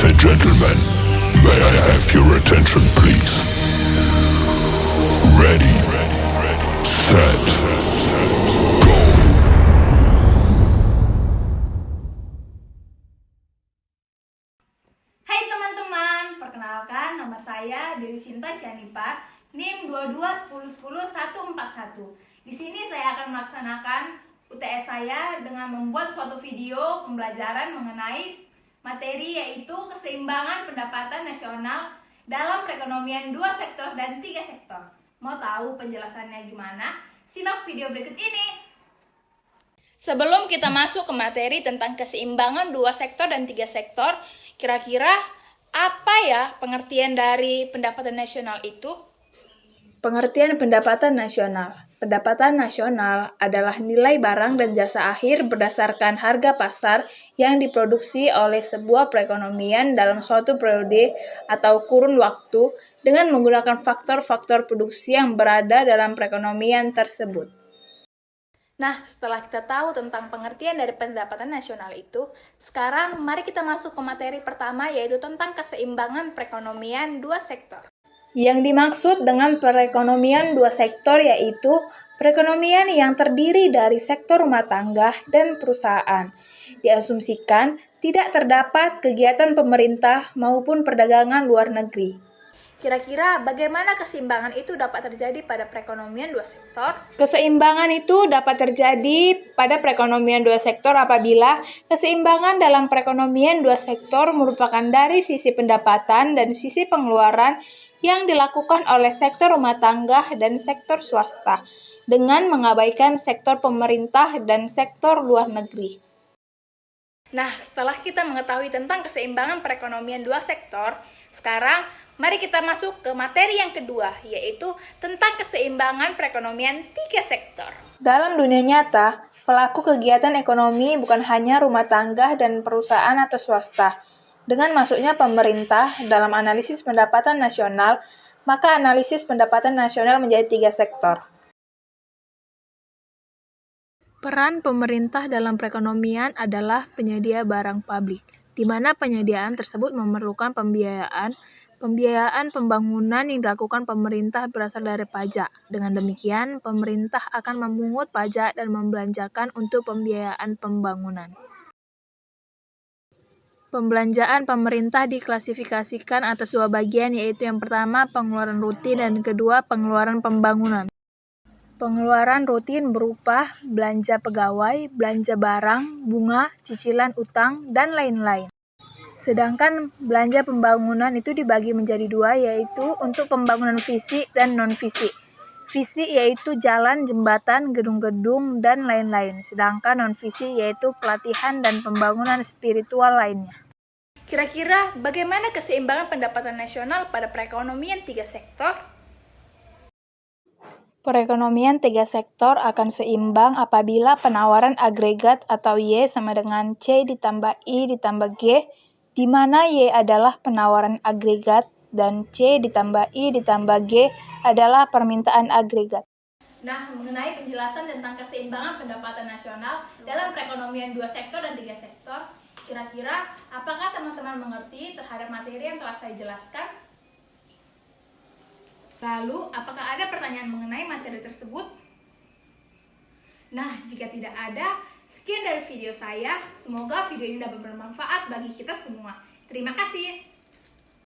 Ladies and gentlemen, may I have your attention please? Ready, set, go. Hai teman-teman, perkenalkan nama saya Dewi Sinta Syanipar, NIM 2210104141. Di sini saya akan melaksanakan UTS saya dengan membuat suatu video pembelajaran mengenai materi yaitu keseimbangan pendapatan nasional dalam perekonomian 2 sektor dan 3 sektor. Mau tahu penjelasannya gimana? Simak video berikut ini. Sebelum kita masuk ke materi tentang keseimbangan 2 sektor dan 3 sektor, kira-kira apa ya pengertian dari pendapatan nasional itu? Pengertian pendapatan nasional. Pendapatan nasional adalah nilai barang dan jasa akhir berdasarkan harga pasar yang diproduksi oleh sebuah perekonomian dalam suatu periode atau kurun waktu dengan menggunakan faktor-faktor produksi yang berada dalam perekonomian tersebut. Nah, setelah kita tahu tentang pengertian dari pendapatan nasional itu, sekarang mari kita masuk ke materi pertama yaitu tentang keseimbangan perekonomian 2 sektor. Yang dimaksud dengan perekonomian 2 sektor yaitu perekonomian yang terdiri dari sektor rumah tangga dan perusahaan. Diasumsikan tidak terdapat kegiatan pemerintah maupun perdagangan luar negeri. Kira-kira bagaimana keseimbangan itu dapat terjadi pada perekonomian 2 sektor? Keseimbangan itu dapat terjadi pada perekonomian 2 sektor apabila keseimbangan dalam perekonomian 2 sektor merupakan dari sisi pendapatan dan sisi pengeluaran yang dilakukan oleh sektor rumah tangga dan sektor swasta dengan mengabaikan sektor pemerintah dan sektor luar negeri. Nah, setelah kita mengetahui tentang keseimbangan perekonomian 2 sektor, sekarang mari kita masuk ke materi yang kedua, yaitu tentang keseimbangan perekonomian 3 sektor. Dalam dunia nyata, pelaku kegiatan ekonomi bukan hanya rumah tangga dan perusahaan atau swasta. Dengan masuknya pemerintah dalam analisis pendapatan nasional, maka analisis pendapatan nasional menjadi 3 sektor. Peran pemerintah dalam perekonomian adalah penyedia barang publik, di mana penyediaan tersebut memerlukan pembiayaan pembangunan yang dilakukan pemerintah berasal dari pajak. Dengan demikian, pemerintah akan memungut pajak dan membelanjakan untuk pembiayaan pembangunan. Pembelanjaan pemerintah diklasifikasikan atas 2 bagian, yaitu yang pertama pengeluaran rutin dan kedua pengeluaran pembangunan. Pengeluaran rutin berupa belanja pegawai, belanja barang, bunga, cicilan utang, dan lain-lain. Sedangkan belanja pembangunan itu dibagi menjadi 2, yaitu untuk pembangunan fisik dan non-fisik. Fisik yaitu jalan, jembatan, gedung-gedung, dan lain-lain. Sedangkan non-fisik yaitu pelatihan dan pembangunan spiritual lainnya. Kira-kira bagaimana keseimbangan pendapatan nasional pada perekonomian 3 sektor? Perekonomian 3 sektor akan seimbang apabila penawaran agregat atau Y sama dengan C ditambah I ditambah G, di mana Y adalah penawaran agregat dan C ditambah I ditambah G adalah permintaan agregat. Nah, mengenai penjelasan tentang keseimbangan pendapatan nasional dalam perekonomian 2 sektor dan 3 sektor, kira-kira apakah teman-teman mengerti terhadap materi yang telah saya jelaskan? Lalu, apakah ada pertanyaan mengenai materi tersebut? Nah, jika tidak ada, sekian dari video saya. Semoga video ini dapat bermanfaat bagi kita semua. Terima kasih.